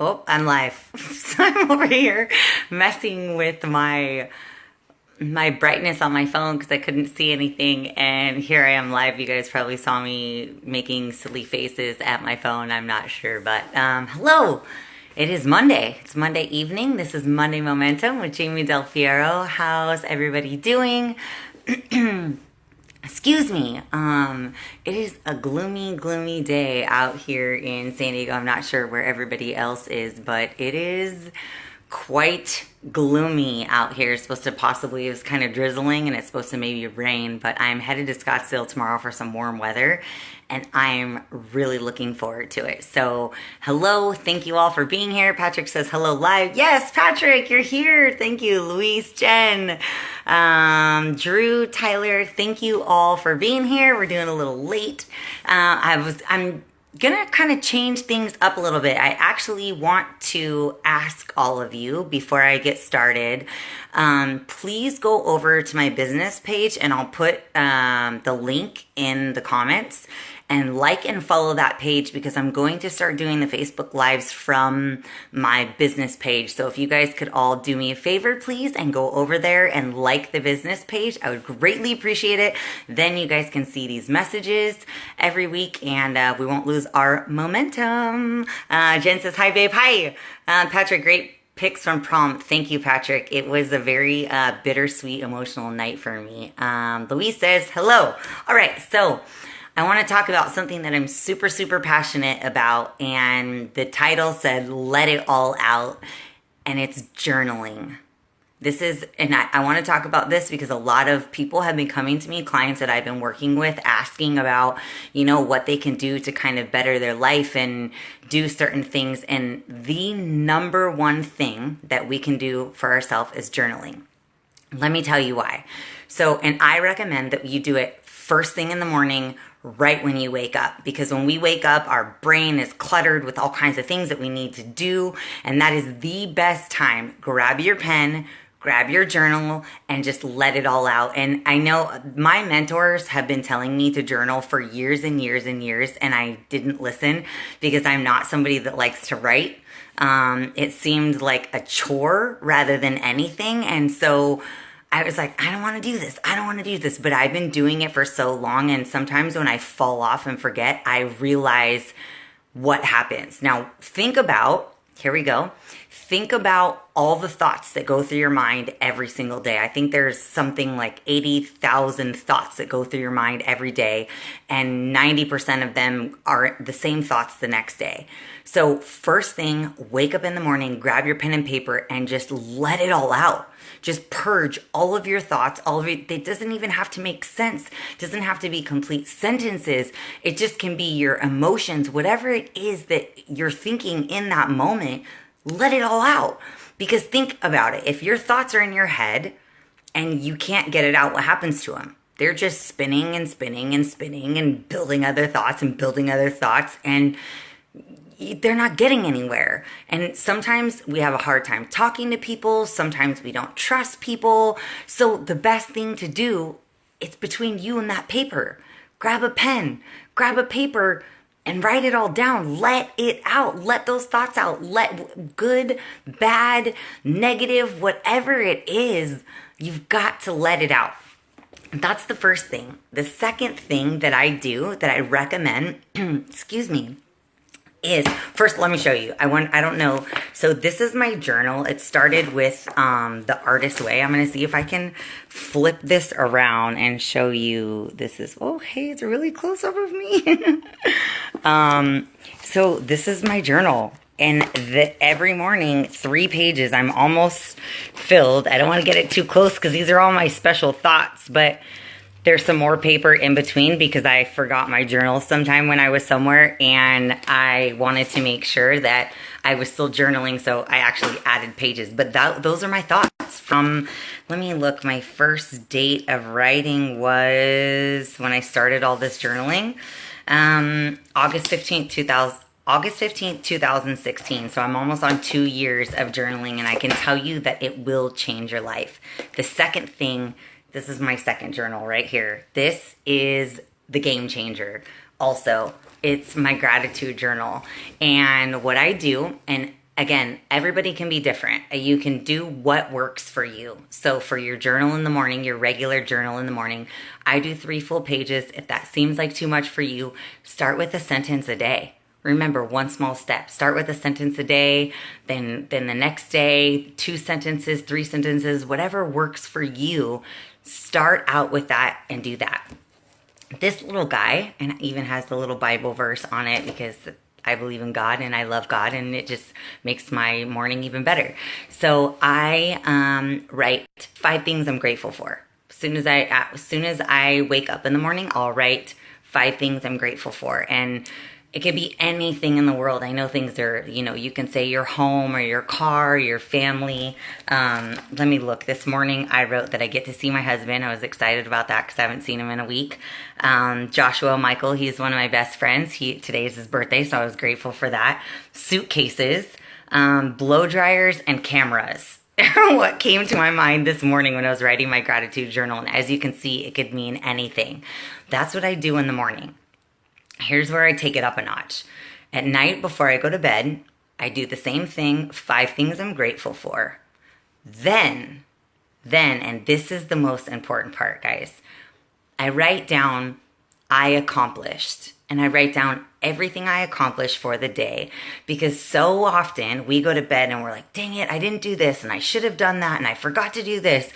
Oh, I'm live. So I'm over here messing with my brightness on my phone because I couldn't see anything, and here I am live. You guys probably saw me making silly faces at my phone. I'm not sure, but hello. It is Monday. It's Monday evening. This is Monday Momentum with Jamie Del Fiero. How's everybody doing? Excuse me. It is a gloomy day out here in San Diego. I'm not sure where everybody else is, but it is quite gloomy out here. It's supposed to possibly, it was kind of drizzling and it's supposed to maybe rain, but I'm headed to Scottsdale tomorrow for some warm weather and I'm really looking forward to it. So hello, thank you all for being here. Patrick says hello live. Yes, Patrick, you're here. Thank you, Luis, Jen, Drew, Tyler, thank you all for being here. We're doing a little late. I'm gonna kind of change things up a little bit. I actually want to ask all of you before I get started, please go over to my business page and I'll put the link in the comments and like and follow that page because I'm going to start doing the Facebook Lives from my business page. So if you guys could all do me a favor, please, and go over there and like the business page, I would greatly appreciate it. Then you guys can see these messages every week and we won't lose our momentum. Jen says, hi, babe. Hi. Patrick, great pics from prom. Thank you, Patrick. It was a very bittersweet, emotional night for me. Louise says, hello. All right, so I want to talk about something that I'm super passionate about, and the title said, let it all out, and it's journaling. I want to talk about this because a lot of people have been coming to me, clients that I've been working with, asking about, what they can do to kind of better their life and do certain things. And the number one thing that we can do for ourselves is journaling. Let me tell you why. And I recommend that you do it first thing in the morning, right when you wake up, because when we wake up, our brain is cluttered with all kinds of things that we need to do. And that is the best time. Grab your pen, grab your journal, and just let it all out. And I know my mentors have been telling me to journal for years and years and years, and I didn't listen because I'm not somebody that likes to write. It seemed like a chore rather than anything. And so I was like, I don't want to do this. I don't want to do this. But I've been doing it for so long. And sometimes when I fall off and forget, I realize what happens. Now, here we go. Think about all the thoughts that go through your mind every single day. I think there's something like 80,000 thoughts that go through your mind every day. And 90% of them are the same thoughts the next day. So first thing, wake up in the morning, grab your pen and paper, and just let it all out. Just purge all of your thoughts, it doesn't even have to make sense. It doesn't have to be complete sentences. It just can be your emotions, whatever it is that you're thinking in that moment, let it all out. Because think about it. If your thoughts are in your head and you can't get it out, what happens to them? They're just spinning and spinning and spinning and building other thoughts and building other thoughts, and they're not getting anywhere. And sometimes we have a hard time talking to people. Sometimes we don't trust people. So the best thing to do, it's between you and that paper. Grab a pen, grab a paper, and write it all down. Let it out. Let those thoughts out. Let good, bad, negative, whatever it is, you've got to let it out. That's the first thing. The second thing that I do, that I recommend, excuse me, is first, let me show you. I don't know. So this is my journal. It started with The Artist Way. I'm going to see if I can flip this around and show you. This is, oh, hey, it's a really close up of me. So this is my journal. And every morning, 3 pages, I'm almost filled. I don't want to get it too close because these are all my special thoughts, but there's some more paper in between because I forgot my journal sometime when I was somewhere and I wanted to make sure that I was still journaling, so I actually added pages. But those are my thoughts from, let me look, my first date of writing was when I started all this journaling, August 15th, 2016. So I'm almost on 2 years of journaling, and I can tell you that it will change your life. The second thing, this is my second journal right here. This is the game changer. Also, it's my gratitude journal. And what I do, and Again, everybody can be different. You can do what works for you. So for your journal in the morning, your regular journal in the morning, I do 3 full pages. If that seems like too much for you, start with a sentence a day. Remember, one small step. Start with a sentence a day, then the next day, 2 sentences, 3 sentences, whatever works for you. Start out with that and do that. This little guy, and it even has the little Bible verse on it because I believe in God and I love God, and it just makes my morning even better. So I write 5 things I'm grateful for. As soon as I wake up in the morning, I'll write 5 things I'm grateful for. And it could be anything in the world. I know things are, you can say your home or your car, your family. Let me look. This morning I wrote that I get to see my husband. I was excited about that because I haven't seen him in a week. Joshua Michael, he's one of my best friends. Today is his birthday, so I was grateful for that. Suitcases, blow dryers, and cameras. What came to my mind this morning when I was writing my gratitude journal. And as you can see, it could mean anything. That's what I do in the morning. Here's where I take it up a notch. At night, before I go to bed, I do the same thing, 5 things I'm grateful for. Then, and this is the most important part, guys, I write down I accomplished. And I write down everything I accomplished for the day, because so often we go to bed and we're like, dang it, I didn't do this and I should have done that and I forgot to do this.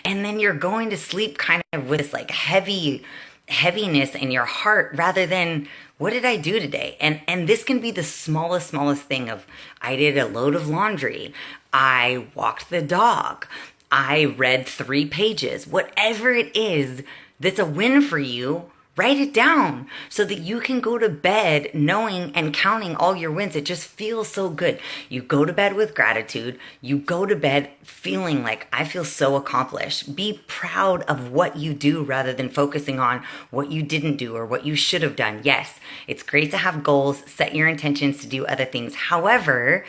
And then you're going to sleep kind of with this like heaviness in your heart rather than what did I do today? And this can be the smallest thing of I did a load of laundry. I walked the dog. I read 3 pages. Whatever it is that's a win for you, write it down so that you can go to bed knowing and counting all your wins. It just feels so good. You go to bed with gratitude. You go to bed feeling like I feel so accomplished. Be proud of what you do rather than focusing on what you didn't do or what you should have done. Yes, it's great to have goals, set your intentions to do other things. However,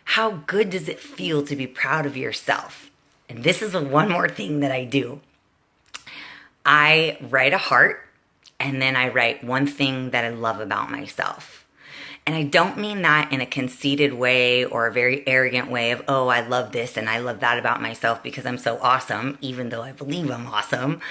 how good does it feel to be proud of yourself? And this is one more thing that I do. I write a heart. And then I write 1 thing that I love about myself. And I don't mean that in a conceited way or a very arrogant way of, oh, I love this and I love that about myself because I'm so awesome, even though I believe I'm awesome.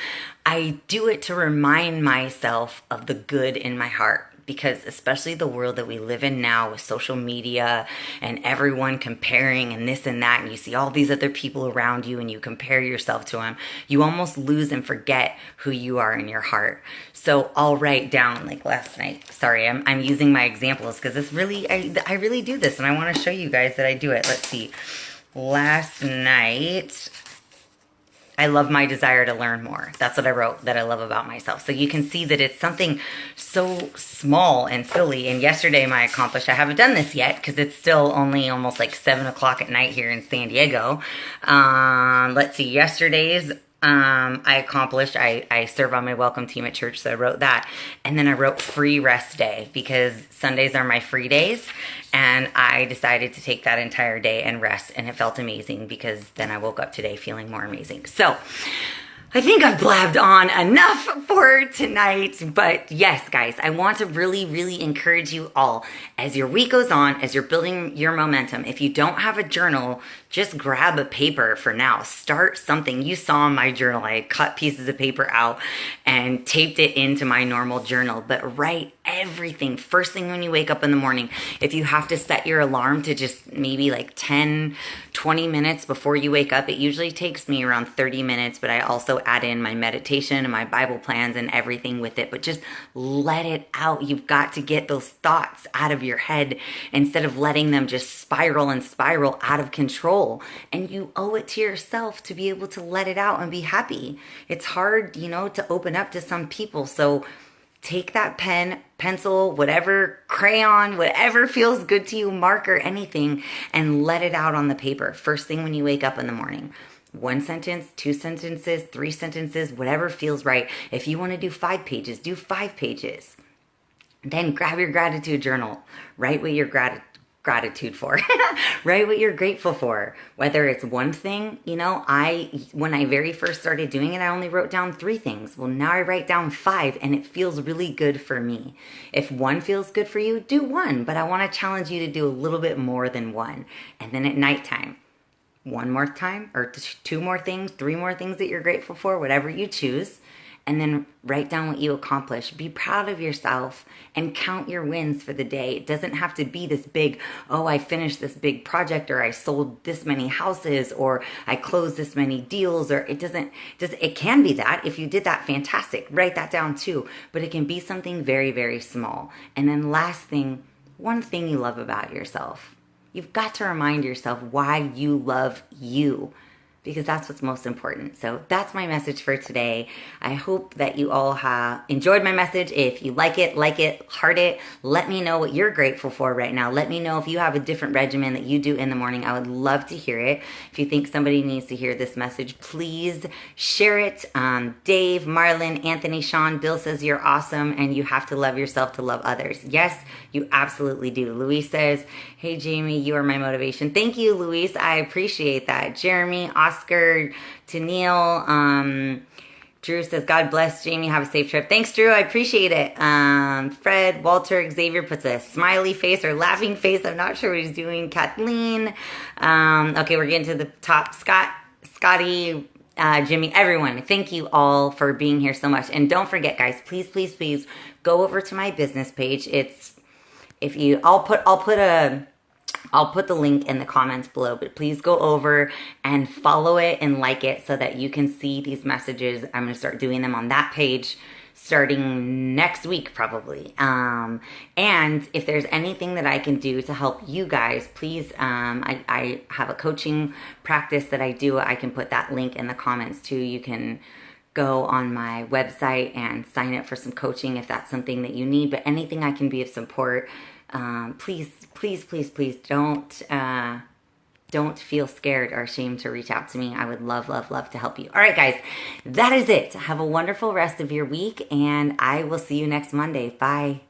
I do it to remind myself of the good in my heart. Because especially the world that we live in now with social media and everyone comparing and this and that, and you see all these other people around you and you compare yourself to them, you almost lose and forget who you are in your heart. So I'll write down, like last night, sorry, I'm using my examples because it's really, I really do this and I want to show you guys that I do it. Let's see. Last night, I love my desire to learn more. That's what I wrote that I love about myself. So you can see that it's something so small and silly. And yesterday my accomplished, I haven't done this yet because it's still only almost like 7 o'clock at night here in San Diego. Let's see, yesterday's I accomplished, I serve on my welcome team at church, so I wrote that. And then I wrote free rest day because Sundays are my free days. And I decided to take that entire day and rest. And it felt amazing because then I woke up today feeling more amazing. So I think I've blabbed on enough for tonight, but yes, guys, I want to really encourage you all as your week goes on, as you're building your momentum. If you don't have a journal, just grab a paper for now. Start something. You saw in my journal, I cut pieces of paper out and taped it into my normal journal, but write everything first thing when you wake up in the morning. If you have to set your alarm to just maybe like 10, 20 minutes before you wake up, it usually takes me around 30 minutes, but I also add in my meditation and my Bible plans and everything with it, but just let it out. You've got to get those thoughts out of your head instead of letting them just spiral and spiral out of control. And you owe it to yourself to be able to let it out and be happy. It's hard, to open up to some people. So take that pen, pencil, whatever, crayon, whatever feels good to you, marker, anything, and let it out on the paper. First thing when you wake up in the morning. 1 sentence, 2 sentences, 3 sentences, whatever feels right. If you want to do 5 pages, do 5 pages. Then grab your gratitude journal. Write what you're gratitude for. Write what you're grateful for. Whether it's one thing, you know, when I very first started doing it, I only wrote down 3 things. Well, now I write down 5 and it feels really good for me. If one feels good for you, do 1, but I want to challenge you to do a little bit more than 1. And then at nighttime, 1 more time or 2 more things, 3 more things that you're grateful for, whatever you choose. And then write down what you accomplished. Be proud of yourself and count your wins for the day. It doesn't have to be this big, oh, I finished this big project, or I sold this many houses, or I closed this many deals, or it can be that. If you did that, fantastic. Write that down too. But it can be something very, very small. And then last thing, one thing you love about yourself. You've got to remind yourself why you love you, because that's what's most important. So that's my message for today. I hope that you all have enjoyed my message. If you like it, heart it. Let me know what you're grateful for right now. Let me know if you have a different regimen that you do in the morning. I would love to hear it. If you think somebody needs to hear this message, please share it. Dave, Marlon, Anthony, Sean, Bill says you're awesome and you have to love yourself to love others. Yes, you absolutely do. Luis says, hey, Jamie, you are my motivation. Thank you, Luis. I appreciate that. Jeremy, Oscar, Tennille, Drew says, God bless Jamie. Have a safe trip. Thanks, Drew. I appreciate it. Fred, Walter, Xavier puts a smiley face or laughing face. I'm not sure what he's doing. Kathleen. Okay, we're getting to the top. Scotty, Jimmy, everyone. Thank you all for being here so much. And don't forget, guys, please, please, please go over to my business page. I'll put the link in the comments below, but please go over and follow it and like it so that you can see these messages. I'm going to start doing them on that page starting next week probably. And if there's anything that I can do to help you guys, please, I have a coaching practice that I do. I can put that link in the comments too. You can go on my website and sign up for some coaching if that's something that you need, but anything I can be of support, please, please, please, please don't feel scared or ashamed to reach out to me. I would love, love, love to help you. All right, guys, that is it. Have a wonderful rest of your week, and I will see you next Monday. Bye.